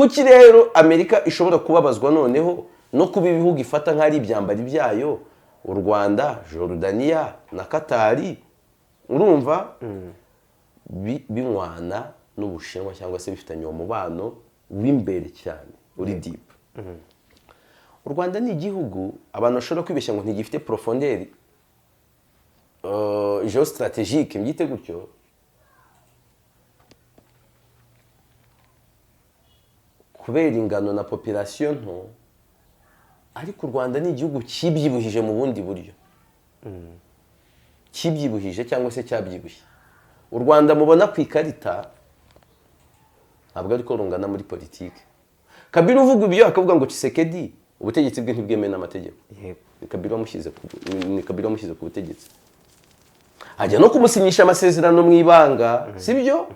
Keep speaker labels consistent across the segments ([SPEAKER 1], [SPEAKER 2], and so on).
[SPEAKER 1] kuki rero Amerika ishobora kubabazwa noneho no kuba ibihugu ifata nk'ari ibyambari byayo, u Rwanda, Jordania na Katari, urumva binywana n'Ubushinwa cyangwa se bifitanye umubano w'imbere cyane uri deep. U Rwanda ni igihugu abantu bashobora kwibeshya ngo ntigifite profondeur géostratégique, mbyite gutyo, kubera ingano na population nto, ariko u Rwanda ni igihugu kibyibuhije mu bundi buryo, kibyibuhije cyangwa se cyabyibushye. U Rwanda mubona ku ikarita ntabwo ariko rungana muri politike. Kabila uvuga ibyo akavuga ngo Tshisekedi ubutegetsi bwe ntibwemewe n'amategeko. Kabila wamushyize ku butegetsi, ajya no kumusinyisha amasezerano mu ibanga, sibyo?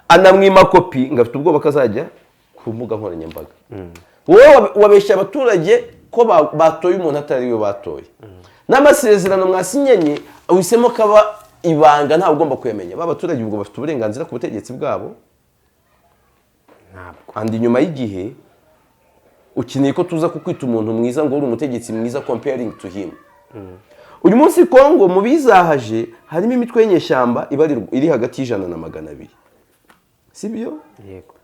[SPEAKER 1] Anamwima kopi ngo afite ubwoba kazajya ku mbuga nkoranyambaga. Wowe wabeshya abaturage ko batoye umuntu atari we batoye, n'amasezerano mwasinyanye uhisemo kaba ibanga, ntawe ugomba kuyamenya. Abaturage ubwo bafite uburenganzira ku butegetsi bwabo, andi nyuma y'igihe ukeneye ko tuza kukwita umuntu mwiza ngo uri umutegetsi mwiza comparing to him. Uyu munsi Kongo mu bizahaje harimo imitwe y'inyeshyamba iri hagati y'ijana na 200, sibyo?
[SPEAKER 2] Yego.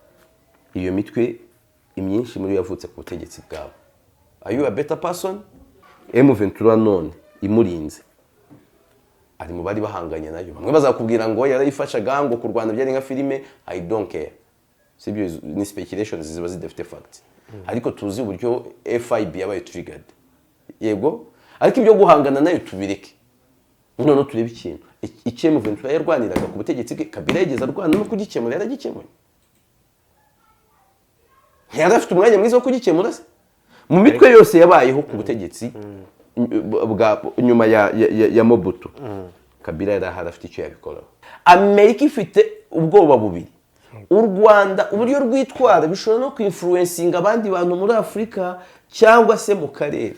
[SPEAKER 1] Iyo mitwe imyinshi muri yavutse ku butegetsi bwabo. Are you a better person? M23 none imurinze ari mu bari bahanganye nayo. Bamwe bazakubwira ngo yarayifashaga ngo kurwana byari nka filime. I don't care, sibyo? Ni speculations ziba zidafite facts. Ariko tuzi uburyo FIB yabaye triggered, yego, ariko ibyo guhangana nayo tubireke. None turebe ikintu icyemu M23 yarwaniraga ku butegetsi bwe, Kabila yageze arwana no kugikemura, yaragikemuye. Yarafite umwanya mwiza wo kugikemura se mu mitwe yose yabayeho ku butegetsi bwa nyuma ya Mobutu. Kabila yarahari afite icyo yabikoraho. Amerika ifite ubwoba bubiri. U Rwanda uburyo rwitwara bishobora no kwinfluencinga abandi bantu muri Afurika cyangwa se mu karere.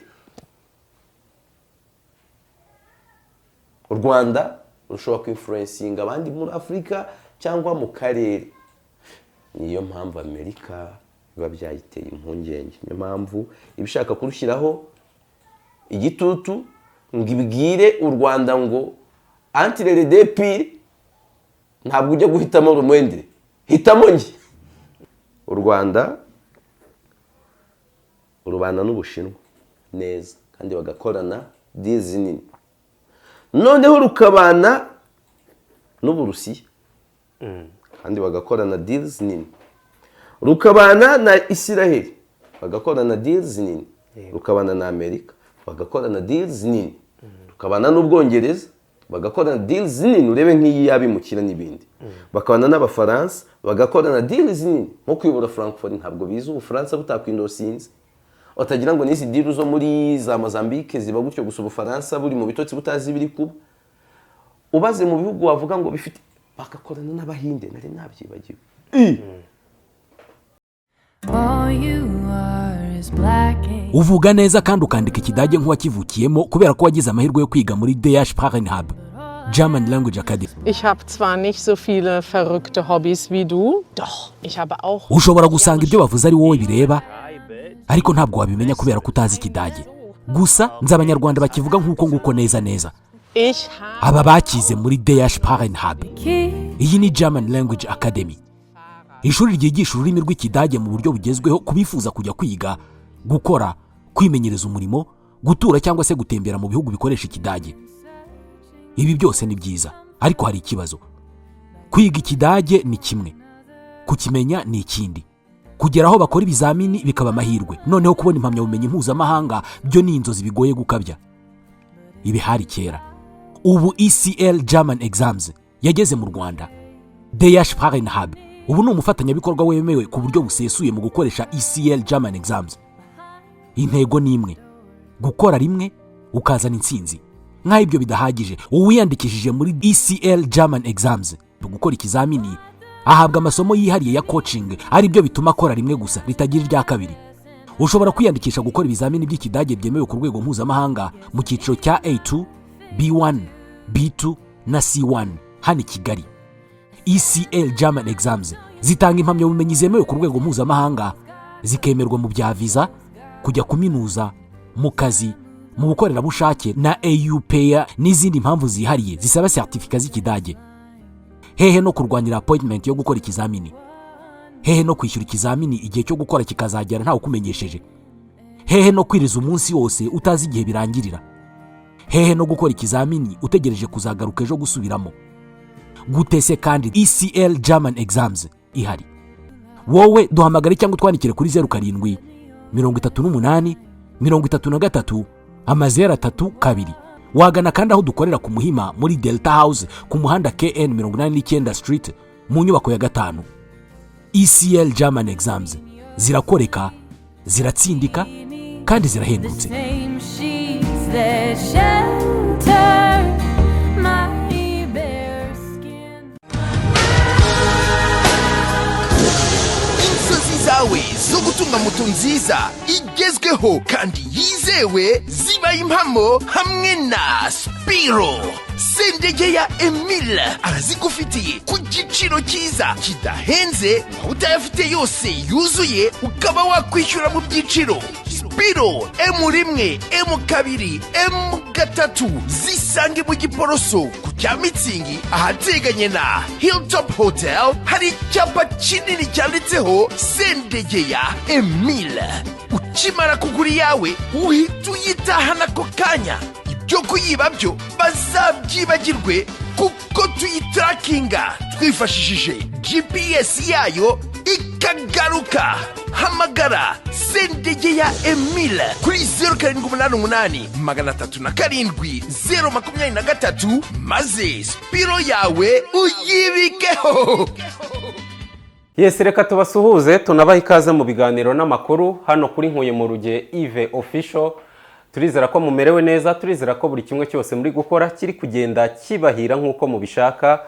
[SPEAKER 1] U Rwanda rushobora kwinfluencinga abandi muri Afurika cyangwa mu karere. Niyo mpamvu Amerika biba byayiteye impungenge, niyo mpamvu ibishaka kurushyiraho igitutu ngo ibwire u Rwanda ngo entre les deux pires ntabwo ujya guhitamo rumwende, hitamo njye. U Rwanda urubana n'Ubushinwa neza kandi bagakorana deals nini, noneho rukabana n'Uburusiya kandi bagakorana deals nini, rukabana na Israel bagakorana deals nini, rukabana na Amerika bagakorana deals nini, rukabana n'Ubwongereza bagakorana deals nini, urebe nk'iyi yabimukira n'ibindi, bakabana n'Abafaransa bagakorana deals nini. Nko kuyobora Frankfurt ntabwo biza Ubufaransa butakwindosinze, utagira ngo n'izi deals zo muri za Mozambique ziba gutyo gusa Ubufaransa buri mu bitotsi butazi biri kuba. Ubaze mu bihugu wavuga ngo bifite, bagakorana n'Abahinde, nari nabyibagiwe.
[SPEAKER 3] Uvuga neza kandi ukandika ikidage nk'uwakivukiyemo kubera ko wagize amahirwe yo kwiga muri DH Sprachenhub, German Language Academy.
[SPEAKER 4] Ich habe zwar nicht so viele verrückte Hobbys wie du, doch ich habe auch.
[SPEAKER 3] Ushobora gusanga ibyo bavuze ari wowe bireba, ariko ntabwo wabimenya kubera ko utazi ikidage. Gusa nzi Abanyarwanda bakivuga nk'uko nguko neza neza. Aba bakize muri DH Sprachenhub. Iyi ni German Language Academy, ishuri ryigisha ururimi rw'ikidage mu buryo bugezweho kubifuza kujya kwiga, gukora, kwimenyereza umurimo, gutura cyangwa se gutembera mu bihugu bikoresha ikidage. Ibi byose ni byiza, ariko hari ikibazo. Kwiga ikidage ni kimwe, kukimenya ni ikindi. Kugera aho bakora ibizamini bikaba amahirwe, noneho kubona impamyabumenyi mpuzamahanga byo ni inzozi bigoye gukabya. Ibi hari kera. Ubu ECL German Exams yageze mu Rwanda. DH Sprachenhub ubu ni umufatanyabikorwa wemewe ku buryo busesuye mu gukoresha ECL German Exams. Intego ni imwe, gukora rimwe ukazana intsinzi. Nk'aho ibyo bidahagije, uwiyandikishije muri ECL German Exams gukora ikizamini ahabwa amasomo yihariye ya coaching, ari byo bituma akora rimwe gusa ritagira irya kabiri. Ushobora kwiyandikisha gukora ibizamini by'ikidage byemewe ku rwego mpuzamahanga mu cyiciro cya A2, B1, B2 na C1 hano i Kigali. ECL German Exams zitanga impamyabumenyi zemewe ku rwego mpuzamahanga zikemerwa mu bya viza, kujya kuminuza, mu kazi, mu bukorerabushake na AUPA n'izindi mpamvu zihariye zisaba certificat z'ikidage. Hehe no kurwanira appointment yo gukora ikizamini. Hehe no kwishyura ikizamini igihe cyo gukora kikazagera ntawe ukumenyesheje. Hehe no kwiriza umunsi wose utazi igihe birangirira. Hehe no gukora ikizamini utegereje kuzagaruka ejo gusubiramo. Gutese kandi ECL German exams ihari. Wowe duhamagare cyangwa twandikire kuri 07 38 33 032. Wagana kandi aho dukorera ku Muhima muri Delta House ku muhanda KN 89 Street mu nyubako ya 5. ECL German exams zirakoreka, ziratsindika kandi zirahendutse.
[SPEAKER 2] Inzozi zawe zo gutunga moto nziza igezweho kandi yizewe zibaye impamo hamwe na Spiro. Sendegeya Emile arazigufitiye ku giciro cyiza kidahenze, utayafite yose yuzuye ukaba wakwishyura mu byiciro. Spiro M1, M2, M3 zisange mu Giporoso ku cya Mitsingi ahateganye na Hilltop Hotel. Hari icyapa kinini cyanditseho Sendegeya Emile. Ukimara kugura yawe uhita uyitahana ako kanya. Ibyo kuyiba byo bazabyibagirwe kuko tuyitarakinga twifashishije GPS yayo ikagaruka. Hamagara Sendegeya Emile kuri 0788 307 023 maze Spiro yawe uyibikeho.
[SPEAKER 5] Yes, reka tubasuhuze tunabaha ikaze mu biganiro n'amakuru hano kuri Nkuye mu Ruge Yves Official. Turizera ko mumerewe neza, turizera ko buri kimwe cyose muri gukora kiri kugenda kibahira nk'uko mubishaka.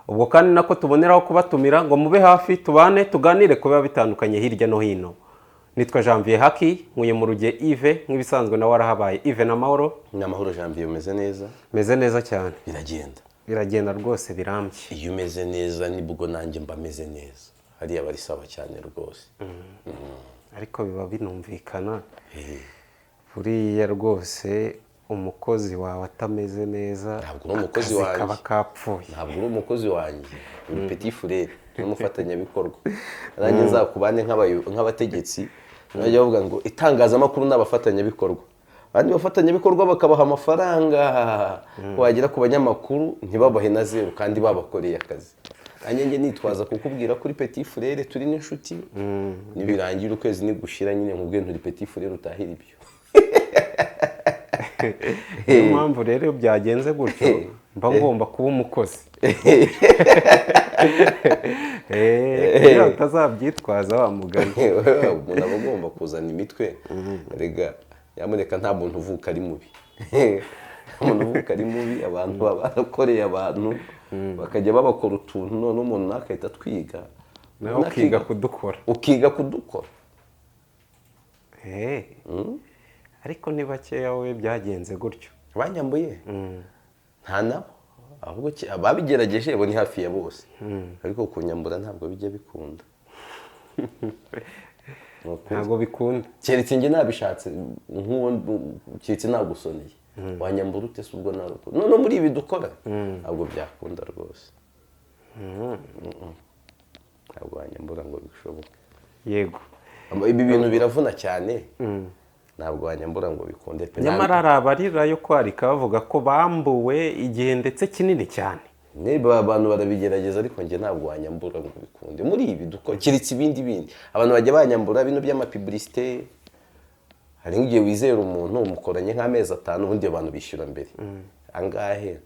[SPEAKER 5] Ubwo kandi nako tuboneraho kubatumira ngo mube hafi tubane tuganire kuba bitandukanye hirya no hino. Nitwa Janvier Haki, Nkuye mu Ruge Yves, nk'ibisanzwe na warahabaye Yves na Mahoro.
[SPEAKER 1] Nyamahoro Janvier, umeze neza?
[SPEAKER 5] Meze neza cyane.
[SPEAKER 1] Biragenda
[SPEAKER 5] rwose birambye.
[SPEAKER 1] Iyo umeze neza nibwo nanjye mba meze neza. Hariya bari sawa cyane rwose.
[SPEAKER 5] Ariko biba binumvikana. Buriya rwose umukozi wawe atameze neza,
[SPEAKER 1] ntabwo uri umukozi wanjye,
[SPEAKER 5] kaba kapfuye.
[SPEAKER 1] Ntabwo uri umukozi wanjye, ni petit frère n'umufatanyabikorwa. Nanjye nzakubane nk'abategetsi, najya bavuga ngo itangazamakuru n'abafatanyabikorwa. Abandi bafatanyabikorwa bakabaha amafaranga, wagera ku banyamakuru ntibabahe na zero kandi babakoreye akazi. Anyange nitwaza kukubwira kuri petit frère turi n'inshuti, nibirangira ukwezi nigushira nyine nkubwe nturi petit frère utahira ibyo.
[SPEAKER 5] Niyo mpamvu rero byagenze gutyo mba ngomba kuba umukozi. Iyo utazabyitwaza wa mugani.
[SPEAKER 1] Umuntu aba agomba kuzana imitwe. Rega nyamuneka nta muntu uvuka ari mubi. Umuntu uvuka ari mubi, abantu barakoreye abantu bakajya babakora utuntu none umuntu nakahita twiga.
[SPEAKER 5] Nawe ukiga kudukora.
[SPEAKER 1] Ukiga kudukora.
[SPEAKER 5] Ariko ni bakeya we byagenze gutyo.
[SPEAKER 1] Banyambuye nta nabo, ahubwo ababigerageje bo ni hafi ya bose. Ariko kunyambura ntabwo bijya bikunda.
[SPEAKER 5] Ntabwo bikunda.
[SPEAKER 1] Keretse nge nabishatse nk'uwo keretse nagusoneye. Wanyambura ute se ubwo naruko. None muri ibi dukora ntabwo byakunda rwose. Ntabwo wanyambura ngo bishoboke.
[SPEAKER 5] Yego.
[SPEAKER 1] Ibi bintu biravuna cyane. Ntabwo wanyambura ngo bikunde pe.
[SPEAKER 5] Nyamara arabarira yo kwarika bavuga ko bambuwe igihe ndetse kinini cyane.
[SPEAKER 1] Niba abantu barabigerageza ariko nge ntabwo wanyambura ngo bikunde. Muri ibi dukora kiritse ibindi. Abantu bajya banyambura bino by'amapublicité. Hari ngiye wizera umuntu umukoranye nk'amezi 5 ubundi abantu bishyura mbere. Angahe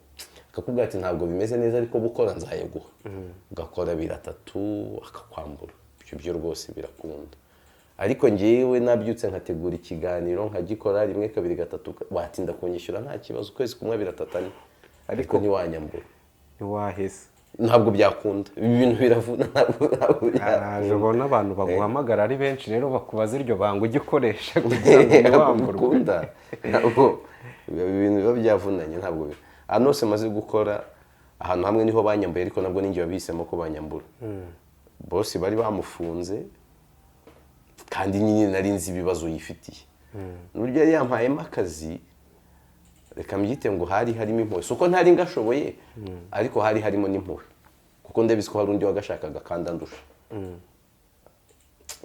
[SPEAKER 1] akakubwira ati ntabwo bimeze neza ariko gukora nzayeguha. Ugakora 3 akakwambura. Ibyo rwose birakunda. Ariko ngewe nabyutse nkategura ikiganiro nkagikora 1 2 3 watinda kunyishyura nta kibazo kwezi kumwe 3 ariko ntiwanyambura.
[SPEAKER 5] Ntiwahese.
[SPEAKER 1] Ntabwo byakunda. Ibi bintu biravuna ntabwo
[SPEAKER 5] byakunda. Ubona abantu baguhamagara ari benshi rero bakubaza iryo banga ugikoresha kugira ngo wamburwe.
[SPEAKER 1] Ntabwo ibintu biba byavunanye ntabwo. Anose maze gukora ahantu hamwe niho banyambuye ariko nabwo ningiye babisemo ko banyambura. Boss bari bamufunze kandi nyine nari nzi ibibazo yifitiye n'uburyo yari yampayemo akazi reka mbyite ngo hari harimo impuhwe si uko ntari ngashoboye ariko hari harimo n'impuhwe kuko ndabizi ko hari undi wagashakaga kandi andusha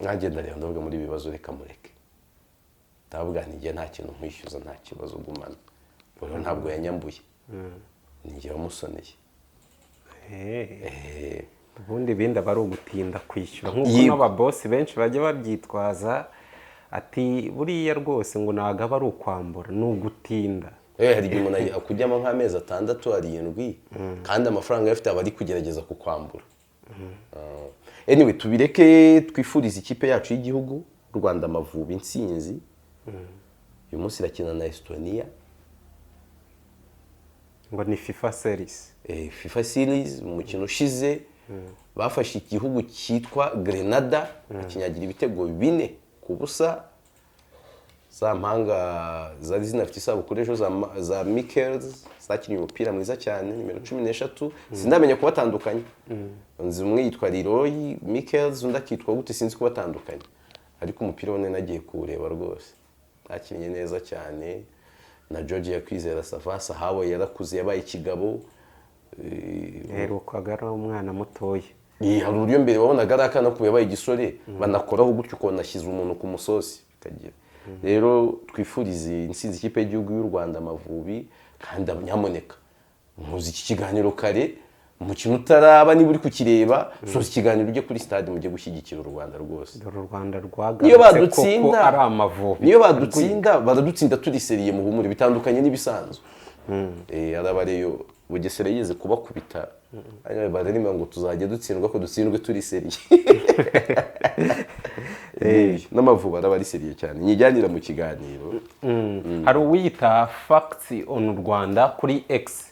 [SPEAKER 1] mwagenda rero ndavuga muri ibi bibazo reka mureke ndavuga ntigiye nta kintu nkwishyuza nta kibazo gumana rero ntabwo yanyambuye ninjye wamusoneye
[SPEAKER 5] ubundi ibindi aba ari ugutinda kwishyura nk'uko n'ababosi benshi bajya babyitwaza ati buriya rwose ngo ntabwo aba ari ukwambura ni ugutinda
[SPEAKER 1] hari igihe umuntu akujyamo nk'amezi 6 7 kandi amafaranga yafite aba ari kugerageza kukwambura anyway tubireke twifuriza ikipe yacu y'igihugu Rwanda Amavubi intsinzi uyu munsi irakina na Estonia
[SPEAKER 5] ngo ni FIFA series
[SPEAKER 1] FIFA series umukino ushize bafashe igihugu cyitwa Grenada bakinyagira ibitego 4-0 za mpanga zari zinafite isabukuru ejo za Michels zakinnye umupira mwiza cyane nimero 13 sindamenya kubatandukanya nzi umwe yitwa Leroy Michels undi akitwa gute sinzi kubatandukanya ariko umupira wone nagiye kuwureba rwose bakinnye neza cyane na Georgia Kwizera Savasa hawe yarakuze yabaye ikigabo
[SPEAKER 5] herukaga ari umwana mutoya
[SPEAKER 1] hari uburyo mbere wabonaga ari akana kuba yabaye igisore banakoraho gutyo uko nashyize umuntu ku musozi bikagira rero twifurize intsinzi ikipe y'igihugu y'u Rwanda Amavubi kandi nyamuneka muzi iki kiganiro kare umukino utaraba niba uri kukireba soza ikiganiro ujye kuri stade mujye gushyigikira u Rwanda rwose
[SPEAKER 5] u Rwanda rwagarutse koko ari Amavubi
[SPEAKER 1] niyo badutsinda baradutsinda turi seriye mu humure bitandukanye n'ibisanzwe arabareyo Bugesera yeze kubakubita bararima ngo tuzajya dutsindwa ko dutsindwe turi seriye n'Amavubi araba ari seriye cyane nyijyanira mu kiganiro
[SPEAKER 5] hari uwiyita Facts on Rwanda kuri X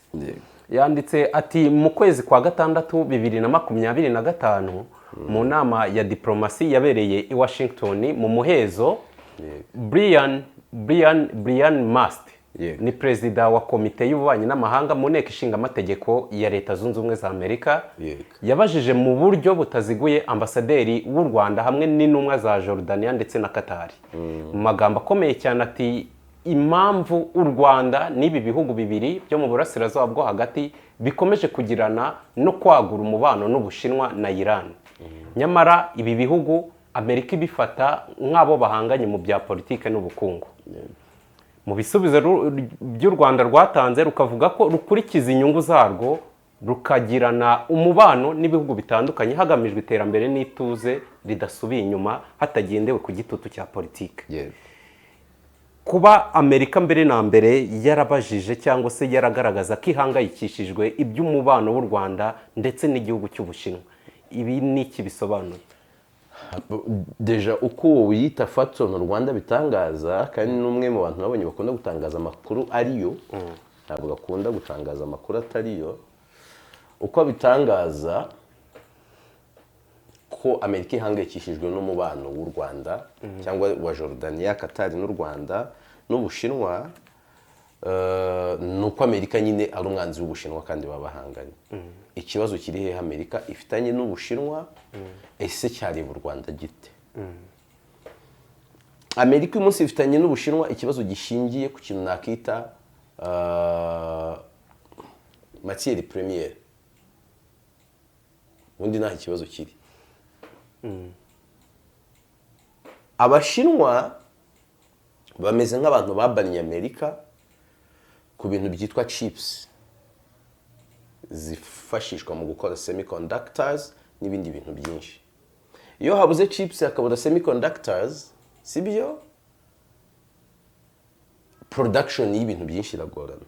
[SPEAKER 5] yanditse ati mu kwezi kwa gatandatu 2025 mu nama ya diplomasi yabereye i Washington mu muhezo Brian Mast ni perezida wa komite y'ububanyi n'amahanga mu nteko ishinga amategeko ya Leta Zunze Ubumwe za Amerika yabajije mu buryo butaziguye ambasaderi w'u Rwanda hamwe n'intumwa za Jordania ndetse na Qatar mu magambo akomeye cyane ati impamvu u Rwanda n'ibi bihugu bibiri byo mu burasirazuba bwo hagati bikomeje kugirana no kwagura umubano n'Ubushinwa na Iran nyamara ibi bihugu Amerika ibifata nk'abo bahanganye mu bya politike n'ubukungu mu bisubizo by'u Rwanda rwatanze rukavuga ko rukurikiza inyungu zarwo rukagirana umubano n'ibihugu bitandukanye hagamijwe iterambere n'ituze ridasubiye inyuma hatagendewe ku gitutu cya politike kuba Amerika mbere na mbere yarabajije cyangwa se yaragaragaza ko ihangayikishijwe iby'umubano w'u Rwanda ndetse n'igihugu cy'Ubushinwa ibi ni iki bisobanuye
[SPEAKER 1] deja uko wiyita Facts on Rwanda bitangaza kandi n'umwe mu bantu nabonye bakunda gutangaza amakuru ariyo ntabwo bakunda gutangaza amakuru atariyo uko bitangaza ko Amerika ihangayikishijwe n'umubano w'u Rwanda cyangwa wa Jordania Qatar n'u Rwanda n'Ubushinwa nuko Amerika nyine ari umwanzi w'Ubushinwa kandi babahanganye ikibazo kiri he Amerika ifitanye n'Ubushinwa ese cyareba u Rwanda gite Amerika uyu munsi ifitanye n'Ubushinwa ikibazo gishingiye ku kintu nakita matière première ubundi nta kibazo kiri Abashinwa bameze nk'abantu babanye Amerika ku bintu byitwa chips zifashishwa mu gukora semiconductors n'ibindi bintu byinshi iyo habuze chips hakabura semiconductors sibyo production y'ibintu byinshi iragorana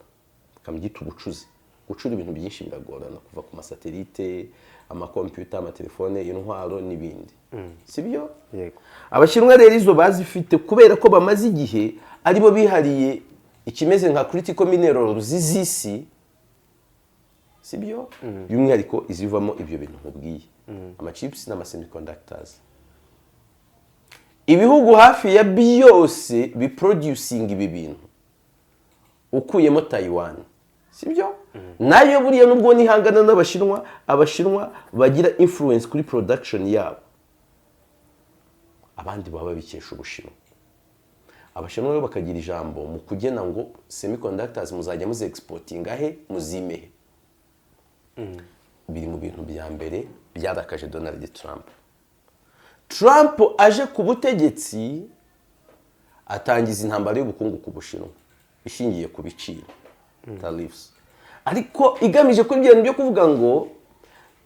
[SPEAKER 1] kambyita ubucuzi gucura ibintu byinshi biragorana kuva ku masatelite amakompiyuta amatelefone intwaro n'ibindi sibyo
[SPEAKER 5] yego
[SPEAKER 1] Abashinwa rero izo bazifite kubera ko bamaze igihe aribo bihariye ikimeze nka critical minerals z'isi sibyo by'umwihariko izivamo ibyo bintu nkubwiye amachips n'ama semiconductors ibihugu hafi ya byose biproducing ibi bintu ukuyemo Taiwan sibyo nayo buriya nubwo nihangana Abashinwa bagira influence kuri production yabo abandi baba babikesha Ubushinwa. Abashinwa rero bakagira ijambo mu kugena ngo semiconductors muzajya muzi exportinga he muzimehe. Biri mu bintu bya mbere byarakaje Donald Trump. Trump aje ku butegetsi atangiza intambara y'ubukungu ku Bushinwa ishingiye ku biciro tariffs, ariko igamije kuri ibyo byo kuvuga ngo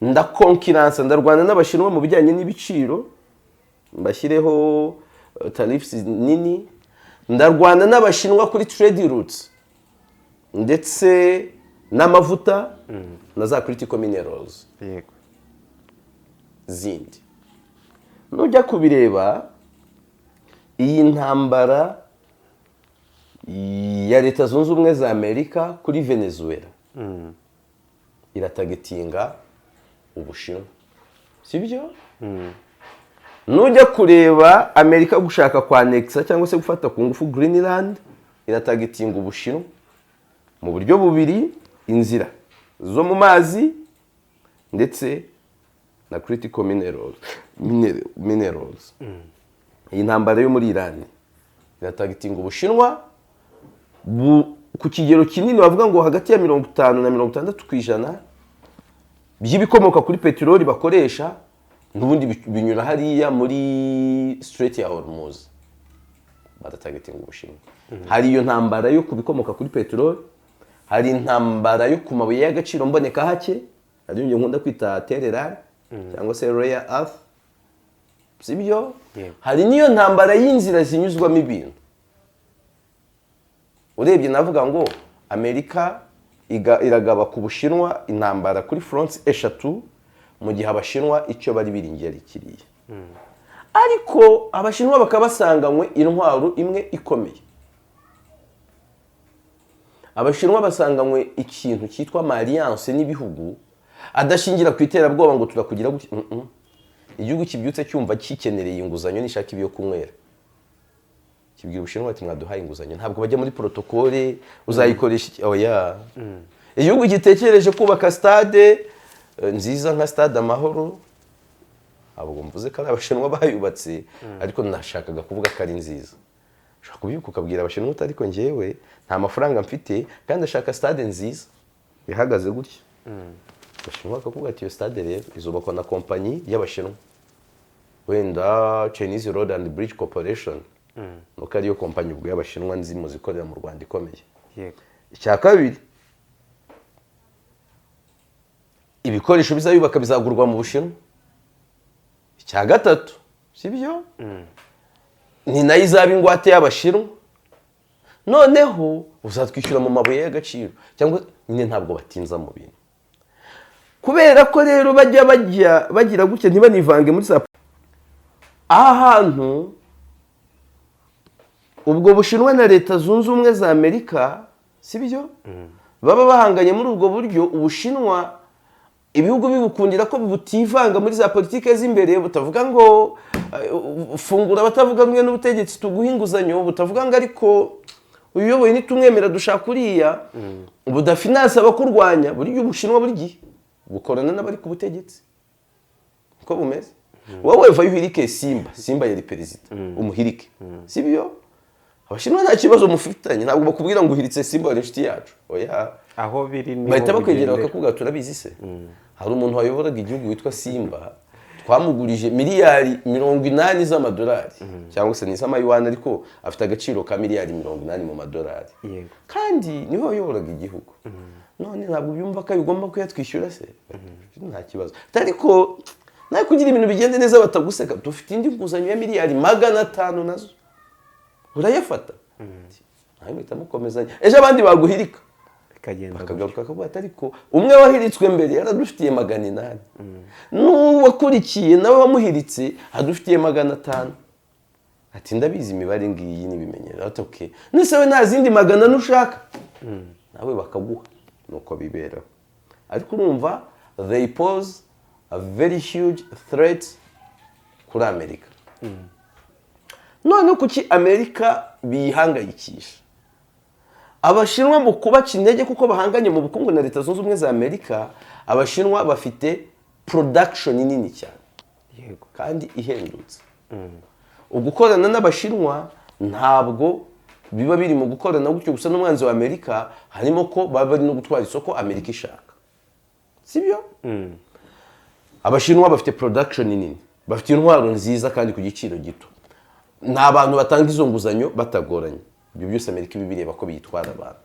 [SPEAKER 1] ndakonkiransa ndarwana n'Abashinwa mu bijyanye n'ibiciro mbashyireho tariffs nini, ndarwana n'Abashinwa kuri trade routes ndetse n'amavuta na za critical minerals zindi. Nujya kubireba iyi ntambara ya Leta Zunze Ubumwe za Amerika kuri Venezuela iratagetinga Ubushinwa, sibyo? Nujya kureba Amerika gushaka kwanexa cyangwa se gufata ku ngufu Greenland iratagetinga Ubushinwa mu buryo bubiri, inzira zo mu mazi ndetse na critical minerals. Iyi ntambara yo muri Iran iratagetinga Ubushinwa ku kigero kinini, bavuga ngo hagati ya 50 na 60% by'ibikomoka kuri peteroli bakoresha n'ubundi binyura hariya muri Strait ya Hormuz. Baratagetinga Ubushinwa. Hari iyo ntambara yo kubikomoka kuri peteroli, hari intambara yo ku mabuye y'agaciro mboneka hake, ari byo nkunda kwita terre rare cyangwa se rare earth, sibyo? Hari niyo ntambara y'inzira zinyuzwamo ibintu. Urebye navuga ngo Amerika iragaba ku Bushinwa intambara kuri fronts eshatu, mu gihe Abashinwa icyo bari biringiye kiriya. Ariko Abashinwa bakabasanganywe intwaro imwe ikomeye. Abashinwa basanganywe ikintu cyitwa alliance n'ibihugu adashingira ku iterabwoba ngo turakugira gutya. Igihugu kibyutse cyumva kikenereye inguzanyo nishaka ibyo kunywera, kibwira Ubushinwa ati mwaduhaye inguzanyo, ntabwo bajya muri protokole uzayikoresha. Oya, igihugu gitekereje kubaka stade nziza nka stade Amahoro, abo mvuze ko ari Abashinwa bayubatse, ariko nashakaga kuvuga ko ari nziza. Ushaka kubyuka ukabwira Abashinwa uti ariko njyewe nta mafaranga mfite kandi ashaka stade nziza ihagaze gutya. Abashinwa bakavuga ati iyo stade rero izubakwa na kompanyi y'Abashinwa, wenda Chinese Road and Bridge Corporation, nuko ariyo kompanyi ubwo y'Abashinwa nzi mu zikorera mu Rwanda ikomeye. Icya kabiri, ibikoresho bizayubaka bizagurwa mu Bushinwa. Icya gatatu, sibyo? Ni nayo izaba ingwate y'Abashinwa. Noneho uzatwishyura mu mabuye y'agaciro, cyangwa nyine ntabwo batinza mu bintu. Kubera ko rero bagira gutya ntibanivange muri za ahantu ubwo Bushinwa na Leta Zunze Ubumwe za Amerika, sibyo? Baba bahanganye muri ubwo buryo. Ubushinwa ibihugu bibukundira ko butivanga muri za politike z'imbere, butavuga ngo fungura, batavuga mwe n'ubutegetsi tuguha inguzanyo, butavuga ngo ariko uyoboye nitumwemera dushaka kuriya, budafinansa abakurwanya. Buri Ubushinwa buri gihe bukorana n'abari ku butegetsi. Uko bumeze. Wowe vayo uhirike Simba yari perezida, umuhirike, sibyo? Abashinwa nta kibazo mufitanye, ntabwo bakubwira ngo uhiritse Simba ari inshuti yacu. Oya,
[SPEAKER 5] aho biri ni
[SPEAKER 1] bahita bakwegera bakakubwira turabizi se. Hari umuntu wayoboraga igihugu witwa Simba, twamugurije miliyari 80 z'amadolari, cyangwa se ni z'amayuan, ariko afite agaciro ka miliyari 80 mu madolari. Kandi niwe wayoboraga igihugu. None ntabwo byumva ko bigomba kuyatwishyura se. Nta kibazo. Ariko nawe kugira ibintu bigende neza bataguseka, dufite indi nguzanyo ya miliyari 500 nazo, urayafata? Nawe mpita mukomezanya, ejo abandi baguhirika bakagaruka akavuga ati ariko umwe wahiritswe mbere yaradufitiye 800, n'uwakurikiye nawe wamuhiritse adufitiye 500. Ati ndabizi imibare ngiyi n'ibimenyero. Ati okay, nisewe nta zindi 100 nushaka, nawe bakaguha. Nuko bibera. Ariko urumva they pose a very huge threat kuri Amerika. None kuki Amerika bihangayikisha? Abashinwa mu kubaca intege kuko bahanganye mu bukungu na Leta Zunze Ubumwe za Amerika, Abashinwa bafite production nini cyane, yego, kandi ihendutse. ugukorana n'abashinwa ntabwo biba biri mu gukorana gutyo gusa n'umwanzi wa Amerika, harimo ko baba bari no gutwara isoko Amerika ishaka, sibyo? Abashinwa bafite production nini, bafite intwaro nziza kandi ku giciro gito, ni abantu batanga izo nguzanyo batagoranye. Ibyo byose Amerika ibi bireba ko biyitwara abantu.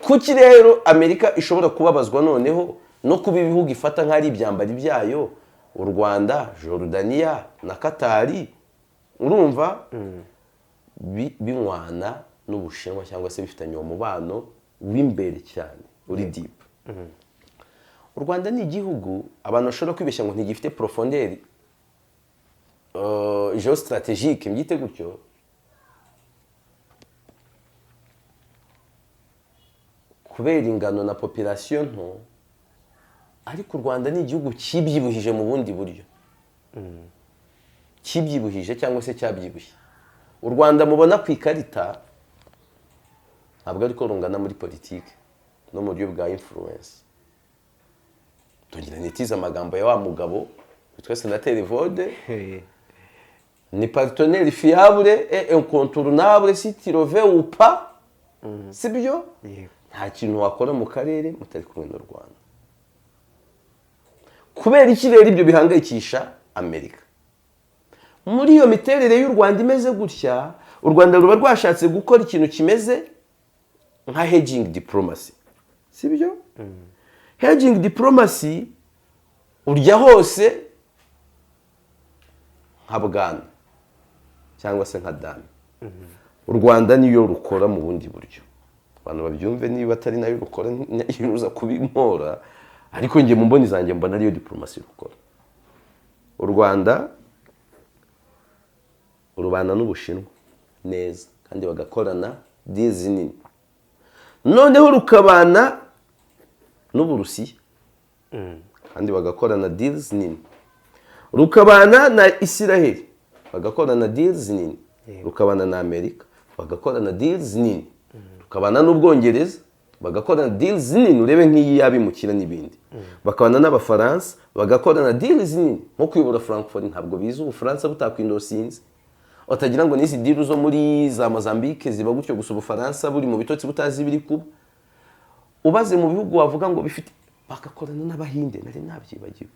[SPEAKER 1] Kuki rero Amerika ishobora kubabazwa noneho no kuba ibihugu ifata nk'ari ibyambari byayo, u Rwanda, Jordania na Katari, urumva binywana n'Ubushinwa cyangwa se bifitanye umubano w'imbere cyane uri deep. U Rwanda ni igihugu abantu bashobora kwibeshya ngo ntigifite profondeur geostratégique, mbyite gutyo, kubera ingano na population nto, ariko u Rwanda ni igihugu kibyibuhije mu bundi buryo, kibyibuhije cyangwa se cyabyibushye. U Rwanda mubona ku ikarita ntabwo ariko rungana muri politike no mu buryo bwa influence. Tugira nitiza amagambo ya wa mugabo witwa Senateri Vode, ni partenaire fiable et incontournable si tu le veux ou pas, sibyo? Nta kintu wakora mu karere mutari kumwe n'u Rwanda. Kubera iki rero ibyo bihangayikisha Amerika? Muri iyo miterere y'u Rwanda imeze gutya, u Rwanda ruba rwashatse gukora ikintu kimeze nka hedging diplomacy, sibyo? Hedging diplomacy urya hose nka bwana cyangwa se nka dame. U Rwanda niyo rukora mu bundi buryo, abantu babyumve, niba atari nayo rukora yuza kubimpora, ariko nge mu mboni zanjye mbona ariyo diplomacy rukora. U Rwanda urubana n'Ubushinwa neza kandi bagakorana deals nini, noneho rukabana n'Uburusiya kandi bagakorana deals nini, rukabana na Israel bagakorana deals nini, rukabana na Amerika bagakorana deals nini, rukabana n'Ubwongereza bagakorana deals nini, urebe nk'iyi yabimukira n'ibindi, bakabana n'Abafaransa bagakorana deals nini. Nko kuyobora Frankfurt ntabwo biza Ubufaransa butakwidosinze, utagira ngo n'izi deal zo muri za Mozambique ziba gutyo gusa Ubufaransa buri mu bitotsi butazi biri kuba. Ubaze mu bihugu wavuga ngo bifite, bagakorana n'Abahinde, nari nabyibagiwe.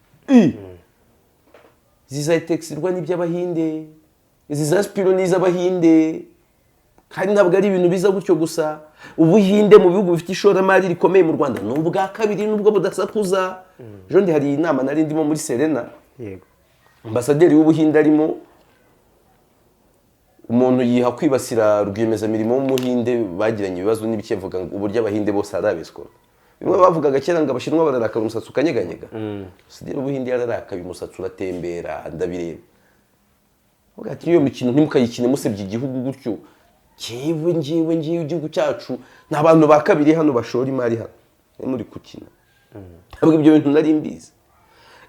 [SPEAKER 1] Zizayitexirwa n'iby'Abahinde, izi za Spiro n'iz'Abahinde, kandi ntabwo ari ibintu biza gutyo gusa. Ubuhinde mu bihugu bifite ishoramari rikomeye mu Rwanda ni ubwa kabiri nubwo budasakuza. Jondi hari inama nari ndimo muri Serena, yego, ambasaderi w'Ubuhinde arimo, umuntu yiha kwibasira rwiyemezamirimo w'Umuhinde bagiranye ibibazo n'ibikevuga ngo uburyo Abahinde bose arabeswa. Bimwe bavugaga kera ngo Abashinwa bararakara umusatsi ukanyeganyega, sidero Ubuhinde yararakaye umusatsi uratembera ndabireba. Vuga ati iyo mikino ntimukayikine musebye igihugu gutyo. Ngewe igihugu cyacu n'abantu ba kabiri hano bashora imari hano muri kukina. Ntabwo ibyo bintu nari mbizi.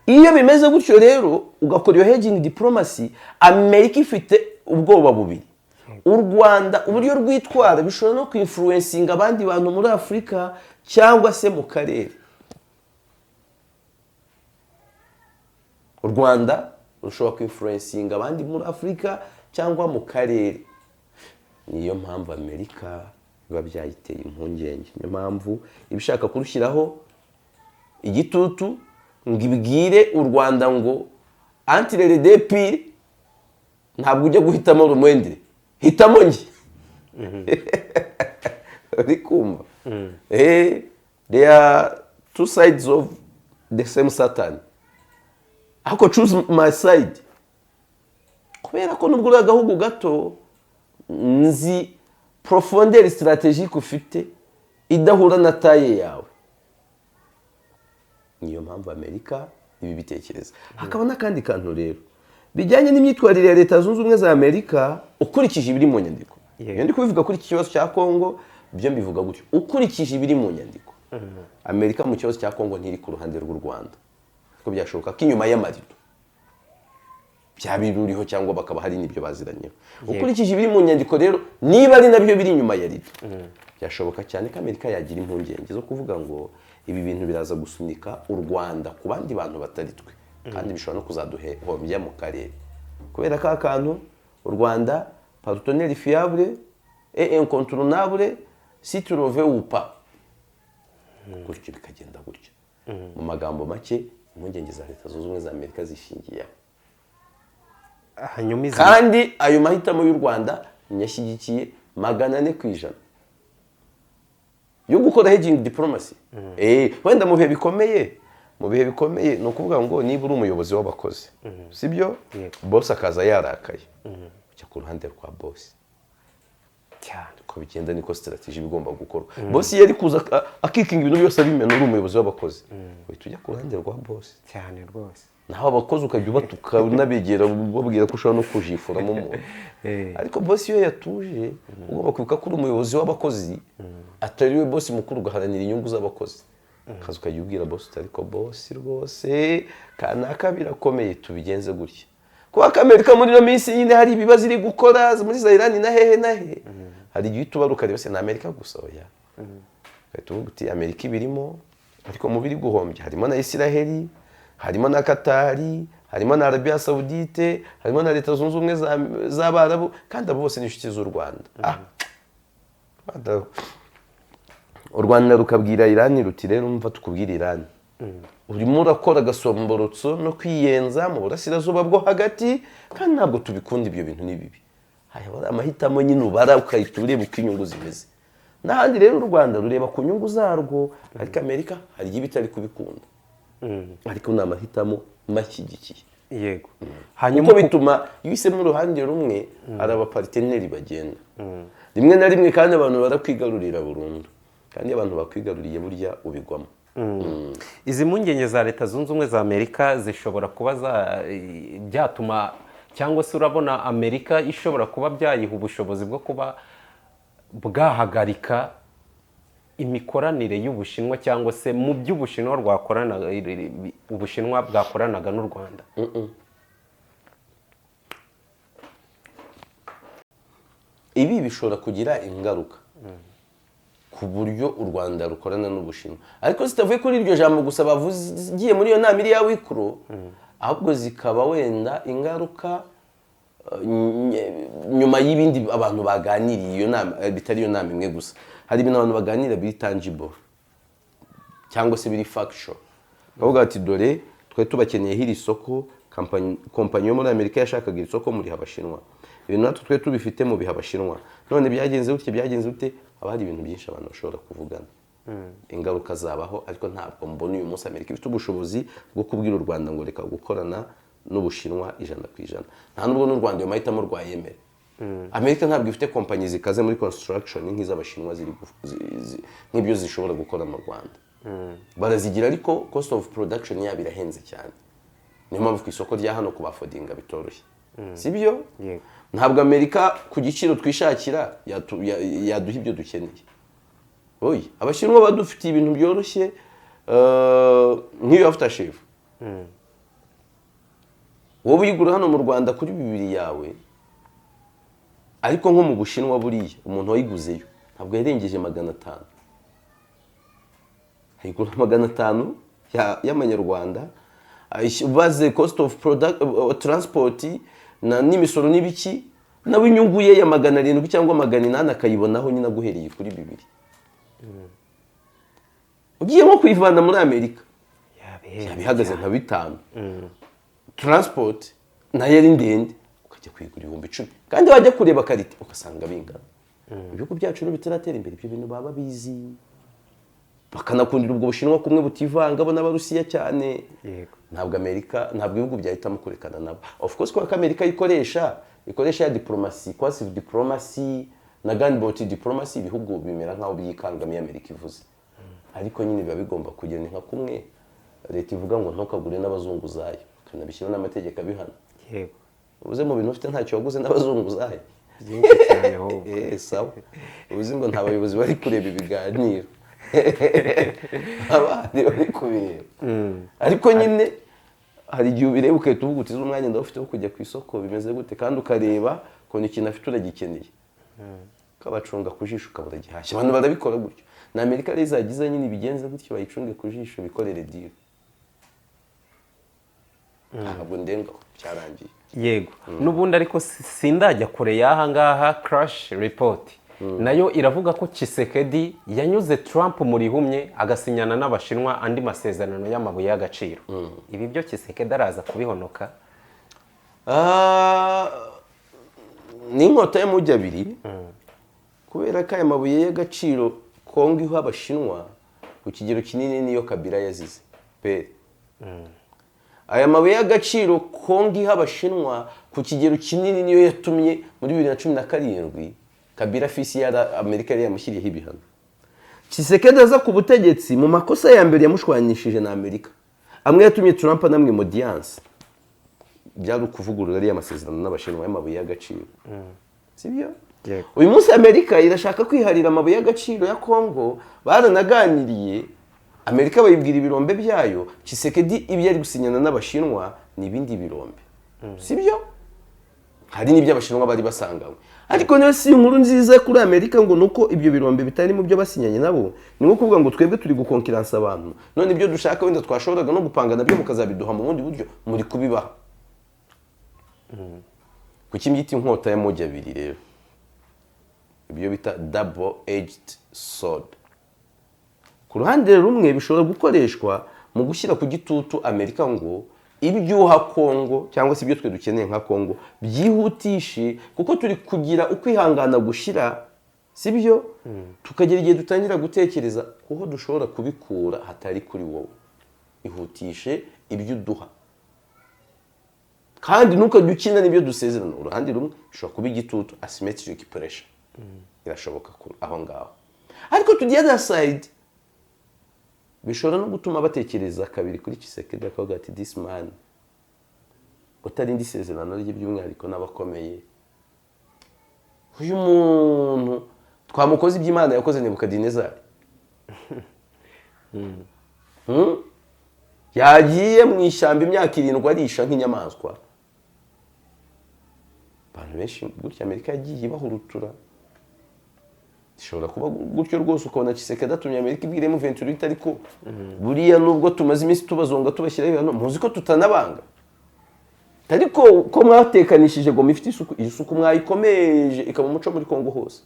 [SPEAKER 1] Iyo bimeze gutyo rero ugakora iyo hedging diplomacy, Amerika ifite ubwoba bubiri. U Rwanda uburyo rwitwara bishobora no kwinfluencinga abandi bantu muri Afurika cyangwa se mu karere. U Rwanda rushobora kwinfluencinga abandi muri Afurika cyangwa mu karere. Niyo mpamvu Amerika biba byayiteye impungenge, niyo mpamvu ibishaka kurushyiraho igitutu ngo ibwire u Rwanda ngo entre les deux pires ntabwo ujya guhitamo rumwendere, hitamo nge. Uri kumva? There are two sides of the same Satan. Ako choose my side. Kubera ko nubwo uri agahugu gato, nzi profondeur stratégique ufite idahura na taye yawe. Niyo mpamvu Amerika ibi bitekereza. Hakaba n'akandi kantu rero bijyanye n'imyitwarire ya Leta Zunze Ubumwe za Amerika ukurikije ibiri mu nyandiko. Iyo ndi kubivuga kuri iki kibazo cya Kongo, byo mbivuga gutyo. Ukurikije ibiri mu nyandiko, Amerika mu kibazo cya Kongo ntiri ku ruhande rw'u Rwanda. Ko byashoboka ko inyuma y'amarido byabiruriho cyangwa bakaba hari n'ibyo baziranyeho. Ukurikije ibiri mu nyandiko rero, niba ari nabyo biri inyuma ya rido, byashoboka cyane ko Amerika yagira impungenge zo kuvuga ngo ibi bintu biraza gusunika u Rwanda ku bandi bantu batari twe, kandi bishobora no kuzaduhombya mu karere. Kubera ka kantu u Rwanda partenaire fiable et incontournable si tu le veux ou pas. Gutyo bikagenda gutyo. Mu magambo make impungenge za Leta Zunze Ubumwe za Amerika zishingiye
[SPEAKER 5] hanyuma
[SPEAKER 1] kandi ayo mahitamo y'u Rwanda nyashyigikiye 400% yo gukora hedging diplomacy. Wenda mu bihe bikomeye ni ukuvuga ngo niba uri umuyobozi w'abakozi sibyo boss akaza yarakaye ujya ku ruhande rwa boss cyane ko bigenda niko strategy bigomba gukorwa. Boss yari kuza akikinga ibintu byose abimena uri umuyobozi w'abakozi uhita ujya ku ruhande rwa boss
[SPEAKER 5] cyane rwose,
[SPEAKER 1] naho abakozi ukajya ubatuka unabegera babwira ko ushobora no kujifuramo umuntu. Ariko boss iyo yatuje ugomba kwibuka ko uri umuyobozi w'abakozi atari we boss mukuru ugaharanira inyungu z'abakozi. Kazi ukajya ubwira boss utari ko boss rwose kanaka birakomeye tubigenze gutya. Kuba Amerika muri no minsi nyine hari ibibazo iri gukora muri za Iran na hehe hari igihe tubaruka rero se na Amerika gusa oya. Tuvuga uti Amerika ibirimo ariko mu biri guhombya harimo na Israel, harimo na Katari, harimo na Arabia Saudite, harimo na Leta Zunze Ubumwe z'Abarabu kandi abo bose ni inshuti z'u Rwanda. U Rwanda rukabwira Iran ruti rero umva tukubwira Iran urimo urakora gasomborotso no kwiyenza mu burasirazuba bwo hagati kandi ntabwo tubikunda ibyo bintu ni bibi. Haya amahitamo nyine ubara ukahita ureba uko inyungu zimeze. N'ahandi rero u Rwanda rureba ku nyungu zarwo ariko Amerika hari igihe bitari kubikunda. Ariko ni amahitamo mashyigikiye.
[SPEAKER 5] Yego.
[SPEAKER 1] Hanyuma bituma iyo uhisemo uruhande rumwe ari abaparteneri bagenda. Rimwe na rimwe kandi abantu barakwigarurira burundu. Kandi abantu bakwigaruriye burya ubigwamo.
[SPEAKER 5] Izi mpungenge za Leta Zunze Ubumwe za Amerika zishobora kuba byatuma cyangwa se urabona Amerika ishobora kuba byayiha ubushobozi bwo kuba bwahagarika imikoranire y'Ubushinwa cyangwa se mu by'Ubushinwa Ubushinwa bwakoranaga n'u Rwanda.
[SPEAKER 1] Ibi bishobora kugira ingaruka ku buryo u Rwanda rukorana n'Ubushinwa ariko zitavuye kuri iryo jambo gusa bavugiye muri iyo nama iri ya wikro ahubwo zikaba wenda ingaruka nyuma y'ibindi abantu baganiriye iyo nama bitari iyo nama imwe gusa hari ibintu abantu baganira biri tangible cyangwa se biri factual bavuga ati dore twe tubakeneye hiri soko kompanyi yo muri Amerika yashakaga isoko muri Abashinwa ibintu natwe twe tubifite mu biha Abashinwa none byagenze gute haba hari ibintu byinshi abantu bashobora kuvugana ingaruka zabaho ariko ntabwo mbona uyu munsi Amerika ifite ubushobozi bwo kubwira u Rwanda ngo reka gukorana n'Ubushinwa 100%. Nta nubwo n'u Rwanda yo mahitamo rwayemera. Amerika ntabwo ifite kompanyi zikaze muri construction nk'iz'Abashinwa nk'ibyo zishobora gukora mu Rwanda. Barazigira ariko cost of production yabo irahenze cyane. Niyo mpamvu ku isoko rya hano kubafodinga bitoroshye. Sibyo? Ntabwo Amerika ku giciro twishakira yaduha ibyo dukeneye. Oya, Abashinwa badufitiye ibintu byoroshye nk'iyo aftershave. Wowe uyigura hano mu Rwanda kuri 200 yawe ariko nko mu Bushinwa buriya umuntu wayiguzeyo ntabwo yarengeje 500. Ayigura 500 y'amanyarwanda baze cost of product transport n'imisoro n'ibiki nawe inyungu ye ya 700 cyangwa 800 akayibonaho nyina guhereye kuri 200. Ugiye nko kwivana muri Amerika yabihagaze nka 5. Transport nayo ari ndende ukajya kwigura 10,000 kandi wajya kureba karite ugasanga bingana. Ibihugu byacu no bitaratera imbere ibyo bintu baba bizi bakanakundira ubwo Bushinwa kumwe butivanga bo n'Abarusiya cyane. Ntabwo Amerika ntabwo ibihugu byahitamo kurekana nabo. Of course ko Amerika ikoresha ya diplomacy, quasi diplomacy na gunboat diplomacy ibihugu bimera nkaho byikangamiye Amerika ivuze. Ariko nyine biba bigomba kugira nka kumwe leta ivuga ngo ntukagure n'abazunguzayo kanabishyira n'amategeko abihana.
[SPEAKER 5] Yego.
[SPEAKER 1] Ubuze mu bintu ufite ntacyo waguze n'abazunguzayo. Sawa. Ubuze ngo nta bayobozi bari kureba ibiganiro. Abandi bari kubireba. Ariko nyine hari igihe ubireba ukahita uvuga uti umwanya ndawufite wo kujya ku isoko bimeze gute kandi ukareba ko ikintu afite uragikeneye. Kabacunga ku jisho ukabura gihashya. Abantu barabikora gutyo. Na Amerika rero izagize nyine ibigenze gutyo bayicunge ku jisho bikorere deal. Ntabwo ndenga cyarangiye.
[SPEAKER 5] yego n'ubundi ariko sindajya kure y'aha ngaha crash report nayo iravuga ko Tshisekedi yanyuze Trump mu rihumye agasinyana n'abashinwa andi masezerano y'amabuye y'agaciro. Ibi byo Tshisekedi araza kubihonoka.
[SPEAKER 1] Ni inkota y'amujyi abiri kubera ko aya mabuye y'agaciro Kongo iha abashinwa ku kigero kinini niyo Kabila yazize pe. Aya mabuye y'agaciro Kongo iha abashinwa ku kigero kinini niyo yatumye muri 2017 Kabila fisi ya Amerika yari yamushyiriyeho ibihano. Tshisekedi aza ku butegetsi mu makosa ya mbere yamushwanyishije na Amerika. Amwe yatumye Trump namwe mu audience. Byari ukuvugurura ari amasezerano n'abashinwa y'amabuye y'agaciro. Sibyo? Uyu munsi Amerika irashaka kwiharira amabuye y'agaciro ya Kongo, baranaganiriye Amerika bayibwira ibirombe byayo, Tshisekedi ibyo ari gusinyana n'abashinwa n'ibindi birombe. Sibyo? Hari n'ibyo abashinwa bari basanganywe. Ariko niyo si inkuru nziza kuri Amerika ngo nuko ibyo birombe bitari mu byo basinyanye nabo, ni nko kuvuga ngo twebwe turi gukonkiransa abantu. None ibyo dushaka wenda twashoboraga no gupanga nabyo mukazabiduha mu bundi buryo muri kubibaha. Kuki mbyita inkota y'amujyi abiri rero? Ibyo bita double edged sword. Ku ruhande rumwe bishobora gukoreshwa mu gushyira ku gitutu Amerika ngo ibyuha Kongo cyangwa se ibyo twe dukeneye nka Kongo byihutishe, kuko turi kugira ukwihangana gushira, sibyo? Tukagera igihe dutangira gutekereza kuho dushobora kubikura hatari kuri wowe. Ihutishe ibyo duha. Kandi ntukajya ukina n'ibyo dusezerana. Uruhande rumwe bishobora kuba igitutu, asymmetric pressure. Irashoboka aho ngaho. Ariko to the other side bishobora no gutuma batekereza kabiri kuri Tshisekedi akavuga ati this man utari indi sezerano rye by'umwihariko n'abakomeye. Uyu muntu twamukoze iby'Imana yakoze Nebukadinezari. Yagiye mu ishyamba imyaka 7 arisha nk'inyamaswa. Abantu benshi gutya Amerika yagiye bahurutura. Ishobora kuba gutyo rwose ukabona Tshisekedi atumye Amerika ibwiremo 28 ariko buriya nubwo tumaze iminsi tubazonga tubashyiraho hano muzi ko tutanabanga. Ariko ko mwatekanishije ngo mifite isuku mwayikomeje ikaba umuco muri Kongo hose.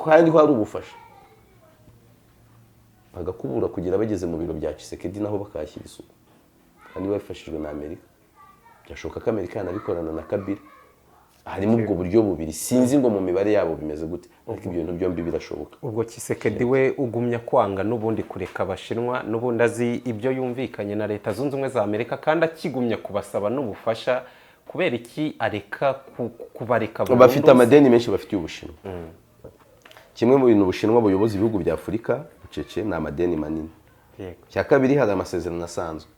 [SPEAKER 1] Kandi hari ubufasha. Bagakubura kugira bageze mu biro bya Tshisekedi naho bakashyira isuku. Kandi bafashijwe na Amerika. Byashoboka ko Amerika yanabikorana na Kabila. Harimo ubwo buryo bubiri, sinzi ngo mu mibare yabo bimeze gute, ariko ibyo bintu byombi birashoboka.
[SPEAKER 5] Ubwo Tshisekedi we ugumya kwanga n'ubundi kureka abashinwa, n'ubundi azi ibyo yumvikanye na Leta Zunze Ubumwe za Amerika kandi akigumya kubasaba n'ubufasha, kubera iki areka kubareka burundu?
[SPEAKER 1] Bafite amadeni menshi bafitiye Ubushinwa. Kimwe mu bintu Ubushinwa buyoboza ibihugu bya Afurika bucece ni amadeni manini. Cya kabiri hari amasezerano asanzwe.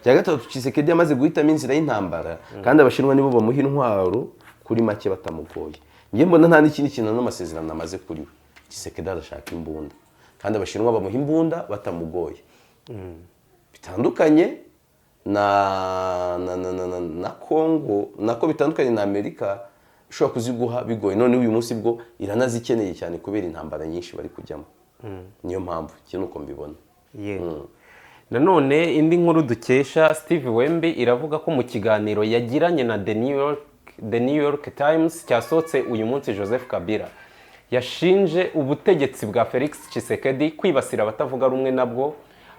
[SPEAKER 1] Cya gatatu Tshisekedi yamaze guhitamo inzira y'intambara kandi abashinwa nibo bamuha intwaro kuri make batamugoye. Ngiye mbona nta n'ikindi kintu n'amasezerano amaze kuri we. Tshisekedi arashaka imbunda kandi abashinwa bamuha imbunda batamugoye. Bitandukanye na Kongo, nako bitandukanye na Amerika ushobora kuziguha bigoye. None uyu munsi bwo iranazikeneye cyane kubera intambara nyinshi bari kujyamo. Niyo mpamvu kintu uko mbibona.
[SPEAKER 5] Nanone indi nkuru dukesha Steve Wemby iravuga ko mu kiganiro yagiranye na The New York Times cyasohotse uyu munsi Joseph Kabila yashinje ubutegetsi bwa Felix Tshisekedi kwibasira abatavuga rumwe nabwo,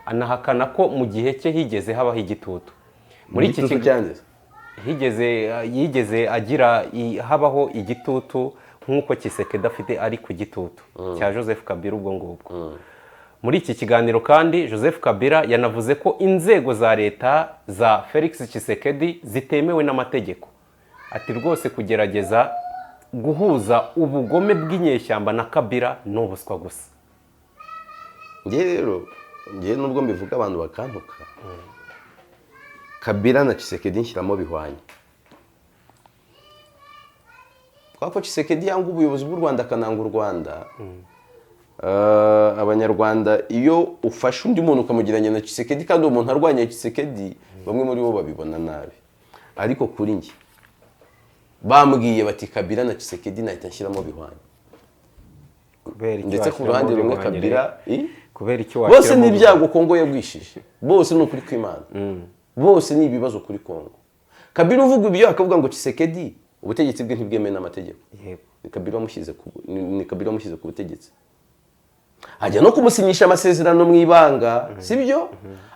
[SPEAKER 5] anahakana ko mu gihe cye higeze habaho igitutu. Muri iki
[SPEAKER 1] kiganiro
[SPEAKER 5] yigeze agira habaho igitutu nk'uko Tshisekedi afite ari ku gitutu cya Joseph Kabila ubwo ngubwo. Muri iki kiganiro kandi Joseph Kabila yanavuze ko inzego za leta za Felix Tshisekedi zitemewe n'amategeko. Ati rwose kugerageza guhuza ubugome bw'inyeshyamba na Kabila n'ubuswa gusa.
[SPEAKER 1] Ngiye nubwo mbivuga abantu bakantuka. Kabila na Tshisekedi nshyiramo bihwanye. Kwako Tshisekedi yanga ubuyobozi bw'u Rwanda akananga u Rwanda. Abanyarwanda iyo ufashe undi muntu ukamugiranya na Tshisekedi kandi uwo muntu arwanya Tshisekedi, bamwe muri bo babibona nabi. Ariko kuri njye bambwiye bati Kabila na Tshisekedi nahita nshyiramo bihwanye. Ndetse ku ruhande rumwe Kabila bose ni ibyago Kongo yagwishije, bose ni ukuri kw'Imana, bose ni ibibazo kuri Kongo. Kabila uvuga ibyo akavuga ngo Tshisekedi ubutegetsi bwe ntibwemewe n'amategeko.
[SPEAKER 5] yego
[SPEAKER 1] Ni Kabila wamushyize ku butegetsi. Ajya no kumusinyisha amasezerano mu ibanga, sibyo?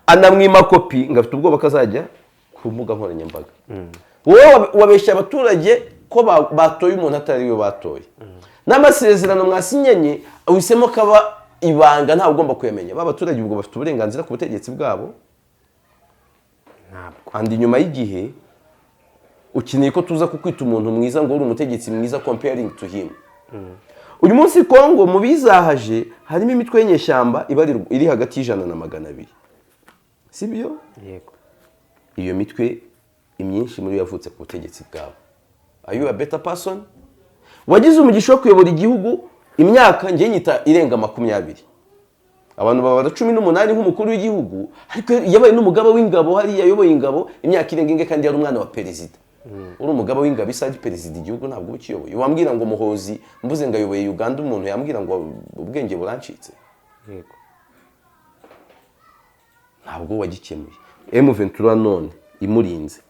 [SPEAKER 1] Anamwima kopi ngo afite ubwoba kazajya ku mbuga nkoranyambaga. Wowe wabeshya abaturage ko batoye umuntu atari we batoye. N'amasezerano mwasinyanye uhisemo kaba ibanga ntawe ugomba kuyamenya. Abaturage ubwo bafite uburenganzira ku butegetsi bwabo.
[SPEAKER 5] ntabwo
[SPEAKER 1] Kandi nyuma y'igihe ukeneye ko tuza kukwita umuntu mwiza ngo uri umutegetsi mwiza comparing to him. Uyu munsi Kongo mu bizahaje harimo imitwe y'inyeshyamba iri hagati y'ijana na 200. Sibyo?
[SPEAKER 5] yego
[SPEAKER 1] Iyo mitwe imyinshi muri yavutse ku butegetsi bwabo. Are you a better person? Wagize umugisha wo kuyobora igihugu imyaka ngiye nyita irenga 20. Abantu baba 18 nk'umukuru w'igihugu, ariko yabaye n'umugaba w'ingabo hari yayoboye ingabo imyaka irenga inge kandi yari umwana wa perezida. Uri umugaba w'ingabo isaje perezida igihugu ntabwo ukiyoboye. Wambwira ngo Muhozi mvuze ngo ayoboye Uganda umuntu yambwira ngo ubwenge burancitse.
[SPEAKER 5] yego
[SPEAKER 1] Ntabwo wagikemuye. M23 none imurinze.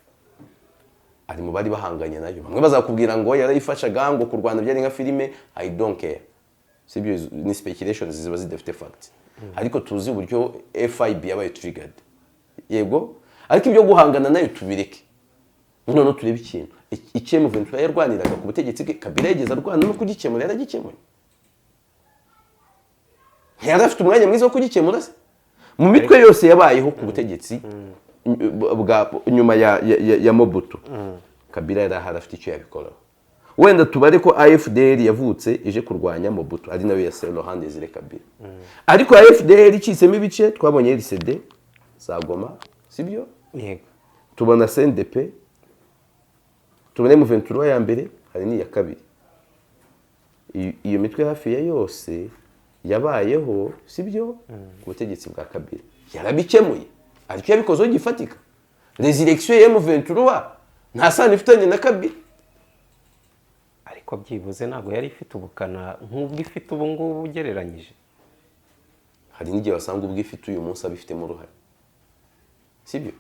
[SPEAKER 1] Ari mu bari bahanganye nayo. Bamwe bazakubwira ngo yarayifashaga ngo kurwana byari nka filime, I don't care. Sibyo ni speculations ziba zidafite facts. Ariko tuzi uburyo FIB yabaye triggered. Yego, ariko ibyo guhangana nayo tubireke. None turebe ikintu. M23 yarwaniraga ku butegetsi bwe, Kabila yageze arwana no kugikemura yaragikemuye. Yari afite umwanya mwiza wo kugikemura se. Mu mitwe yose yabayeho ku butegetsi nyuma ya Mobutu. Kabila yari afite icyo yabikoraho. Wenda tubare ko AFDL yavutse ije kurwanya Mobutu ari nawe yase Laurent Désiré Kabila. Ariko AFDL icitsemo ibice twabonye RCD za Goma, sibyo?
[SPEAKER 5] yego
[SPEAKER 1] Tubona CNDP, tubone M23 ya mbere hari n'iya kabiri. Iyo mitwe hafi ya yose yabayeho, sibyo? Ku butegetsi bwa Kabila. Yarabikemuye. Ariko yabikozeho gifatika. Resurrection ya M23 nta sano ifitanye na Kabila.
[SPEAKER 5] ariko byibuze ntabwo yari ifite ubukana nk'ubwo ifite ubu ngubu ugereranyije.
[SPEAKER 1] Hari n'igihe wasanga ubwo ifite uyu munsi abifitemo uruhare, sibyo?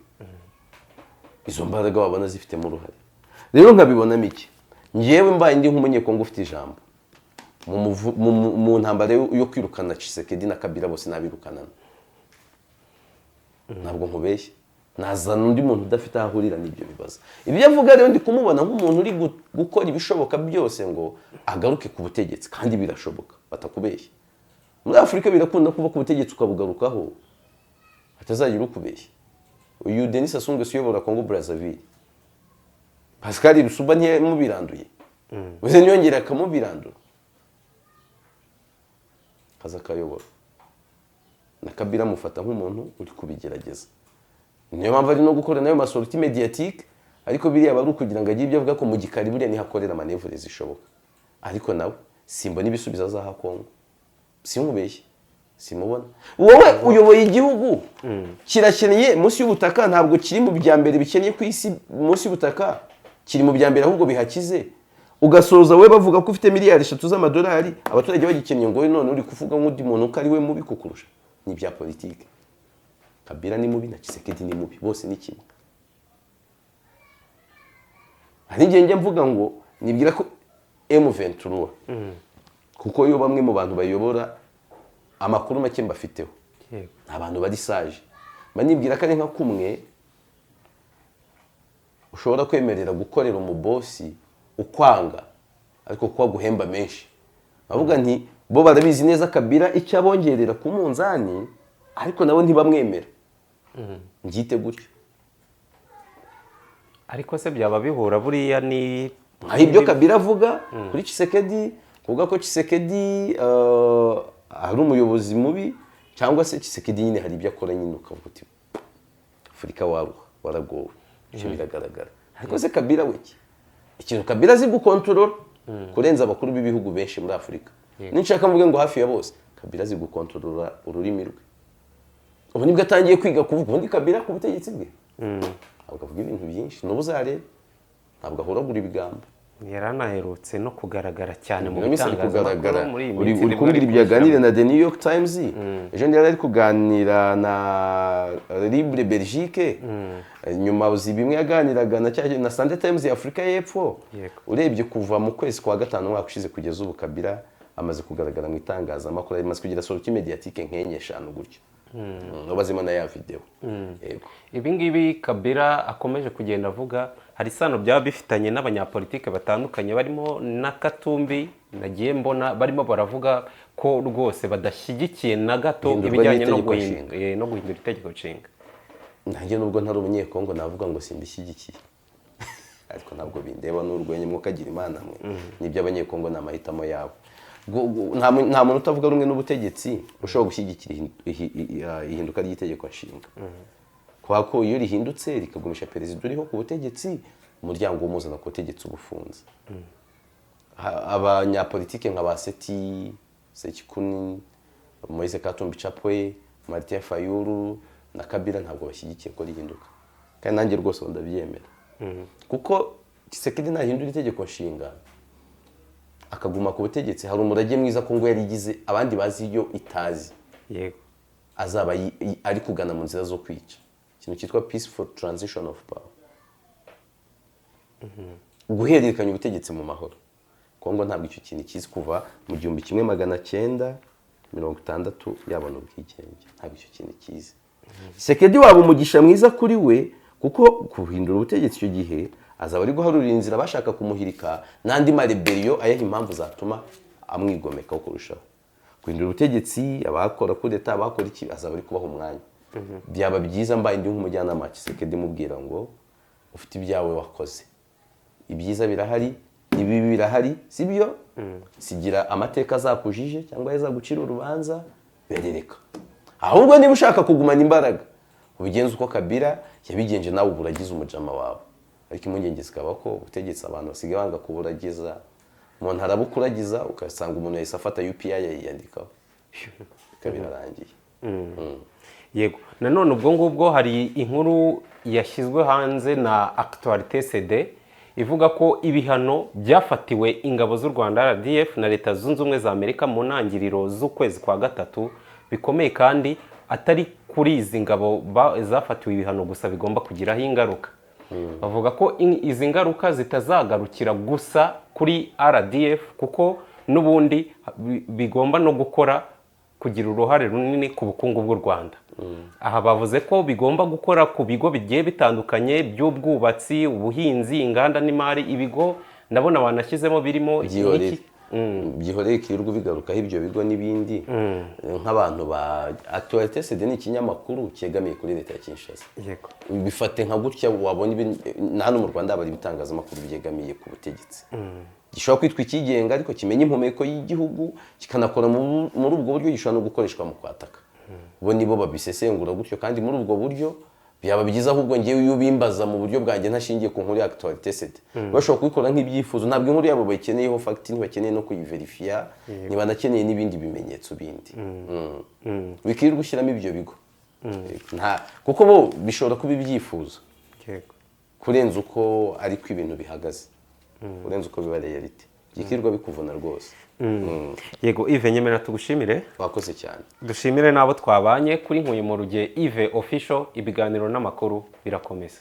[SPEAKER 1] Izo mbaraga wabona zifitemo uruhare. Rero nkabibonamo iki? Ngewe mbaye ndi nk'umunyekongo ufite ijambo mu ntambara yo kwirukana Tshisekedi na Kabila bose nabirukanana. Ntabwo nkubeshye. Nazana undi muntu udafite aho ahurira n'ibyo bibazo. Ibyo avuga rero ndi kumubona nk'umuntu uri gukora ibishoboka byose ngo agaruke ku butegetsi, kandi birashoboka batakubeshye. Muri Afurika birakunda kuba ku butegetsi ukabugarukaho hatazagira ukubeshya. Uyu Denis Sassou Nguesso uyobora Congo Brazzaville, Pascal Rusuba ntiyamubiranduye, uze nyongera akamubirandura kaza kayobora. Na Kabila mufata nk'umuntu uri kubigerageza. Niyo mpamvu ari no gukora nayo masorti mediatique, ariko biriya bari kugira ngo agire ibyo avuga ko mu gikari buriya nihakorera manevre zishoboka. Ariko nawe simbona ibisubizo azaha Kongo. Sinkubeshye. Simubona. Wowe uyoboye igihugu kirakeneye munsi y'ubutaka, ntabwo kiri mu bya mbere bikeneye ku isi munsi y'ubutaka. Kiri mu bya mbere ahubwo bihakize. Ugasoza we bavuga ko ufite miliyari 3 z'amadolari, abaturage bagikeneye ngo none uri kuvuga nk'undi muntu ko ari we mubi kukurusha. Ni bya politike. Kabila ni mubi na Tshisekedi ni mubi, bose ni kimwe. Hari njye mvuga ngo nibwira ko M23 kuko yo bamwe mu bantu bayobora amakuru make mbafiteho, abantu bari sage, banibwira ko ari nka kumwe ushobora kwemerera gukorera umubosi ukwanga ariko kwa guhemba menshi. Bavuga nti bo barabizi neza Kabila icyo abongerera ku munzani, ariko nabo ntibamwemera. Ngite gutyo.
[SPEAKER 5] Ariko se byaba bihura buriya ni
[SPEAKER 1] ibyo Kabila avuga kuri Tshisekedi, kuvuga ko Tshisekedi ari umuyobozi mubi, cyangwa se Tshisekedi nyine hari ibyo akora nyine ukavuga uti Afurika waragowe. Icyo biragaragara. Ariko se Kabila wiki ikintu Kabila azi gukontorora kurenza abakuru b'ibihugu benshi muri Afurika. Ninshaka mvuge ngo hafi ya bose, Kabila azi gukontorora ururimi rwe. Ubu nibwo atangiye kwiga kuvuga ubundi Kabila ku butegetsi bwe. Ntabwo avuga ibintu byinshi, n'ubuzare ntabwo ahoragura ibigambo.
[SPEAKER 5] yaranaherutse no kugaragara cyane mu
[SPEAKER 1] Muri minsi ari kugaragara
[SPEAKER 5] bitangazamakuru muri iyi minsi
[SPEAKER 1] uri kumbwira ibyo yaganiriye na The New York Times ejo yari ari kuganira na Libre Belgique nyuma uzi bimwe yaganiraga na Sunday Times ya Afurika y'Epfo urebye kuva mu kwezi kwa gatanu umwaka ushize kugeza ubu Kabila amaze kugaragara mu itangazamakuru amaze kugira sortie mediatique nk'enye eshanu gutyo bazima na ya video yego
[SPEAKER 5] ibi ngibi Kabila akomeje kugenda avuga hari isano byaba bifitanye n'abanyapolitike batandukanye barimo na Katumbi nagiye mbona barimo baravuga ko rwose badashyigikiye na gato ibijyanye no guhindura itegeko nshinga.
[SPEAKER 1] nanjye nubwo ntari umunyekongo navuga ngo simbishyigikiye ariko ntabwo bindeba n'urwenya mukagira imana mwe nibyo abanyekongo ni amahitamo yabo nta muntu utavuga rumwe n'ubutegetsi ushobora gushyigikira ihinduka ry'itegeko nshinga kubera ko iyo rihindutse rikagumisha perezida uriho ku butegetsi umuryango w'umuzana ku butegetsi uba ufunze abanyapolitike nka ba Sekikuni Moise Katumbi Chapwe Martin Fayulu na Kabila ntabwo bashyigikiye ko rihinduka kandi nanjye rwose ndabyemera kuko Tshisekedi nahindura itegeko nshinga akaguma ku butegetsi hari umurage mwiza ko ngo yarigize abandi bazi iyo itazi
[SPEAKER 5] yego
[SPEAKER 1] azaba ari kugana mu nzira zo kwica ikintu cyitwa peaceful transition of power guhererekanya ubutegetsi mu mahoro Kongo ntabwo icyo kintu kizi kuva mu 1960 yabona ubwigenge ntabwo icyo kintu kizi Tshisekedi waba umugisha mwiza kuri we kuko guhindura ubutegetsi icyo gihe azaba ari guharura inzira bashaka kumuhirika n'andi marebellion ayaha impamvu zatuma amwigomeka kurushaho guhindura ubutegetsi abakora kudeta abakora iki azaba ari kubaha umwanya byaba byiza mbaye ndi nk'umujyanama Tshisekedi mubwira ngo ufite ibyawe wakoze ibyiza birahari ibibi birahari sibyo sigira amateka azakujije cyangwa yazagucira urubanza berereka ahubwo niba ushaka kugumana imbaraga ubigenza uko Kabila yabigenje nawe uburagize umujama wawe ariko impungenge zikaba ko ubutegetsi abantu basigaye banga kuburagiza umuntu arabukuragiza ukasanga umuntu yahise afata UPI yiyandikaho birarangiye
[SPEAKER 5] yego nanone ubwo ngubwo hari inkuru yashyizwe hanze na Actualité CD ivuga ko ibihano byafatiwe ingabo z'u Rwanda RDF na Leta Zunze Ubumwe za Amerika mu ntangiriro z'ukwezi kwa gatatu bikomeye kandi atari kuri izi ngabo zafatiwe ibihano gusa bigomba kugiraho ingaruka bavuga ko izi ngaruka zitazagarukira gusa kuri RDF kuko n'ubundi bigomba no gukora kugira uruhare runini ku bukungu bw'u Rwanda aha bavuze ko bigomba gukora ku bigo bigiye bitandukanye by'ubwubatsi ubuhinzi inganda n'imari ibigo ndabona banashyizemo birimo
[SPEAKER 1] byihoreye kirirwa bigarukaho ibyo bigo n'ibindi nk'abantu ba Actualité CD ni ikinyamakuru cyegamiye kuri leta ya Kinshasa
[SPEAKER 5] yego
[SPEAKER 1] bifate nka gutya wabona hano mu Rwanda bari bitangazamakuru byegamiye ku butegetsi gishobora kwitwa ikigenga ariko kimenya impumeko y'igihugu kikanakora muri ubwo buryo gishobora no gukoreshwa mu kwataka bo nibo babisesengura gutyo kandi muri ubwo buryo byaba byiza ahubwo ngewe iyo bimbaza mu buryo bwanjye ntashingiye ku nkuru ya Actualité CD bashobora kubikora nk'ibyifuzo ntabwo inkuru yabo bakeneyeho fact ntibakeneye no kuyiverifya niba nakeneye n'ibindi bimenyetso bindi bikirirwa ushyiramo ibyo bigo kuko bo bishobora kuba ibyifuzo kurenza uko ariko ibintu bihagaze kurenza uko biba reality gikirirwa bikuvuna rwose
[SPEAKER 5] yego Yves nyemera tugushimire
[SPEAKER 1] wakoze cyane
[SPEAKER 5] dushimire nabo twabanye kuri Nkuye mu ruge Yves Official ibiganiro n'amakuru birakomeza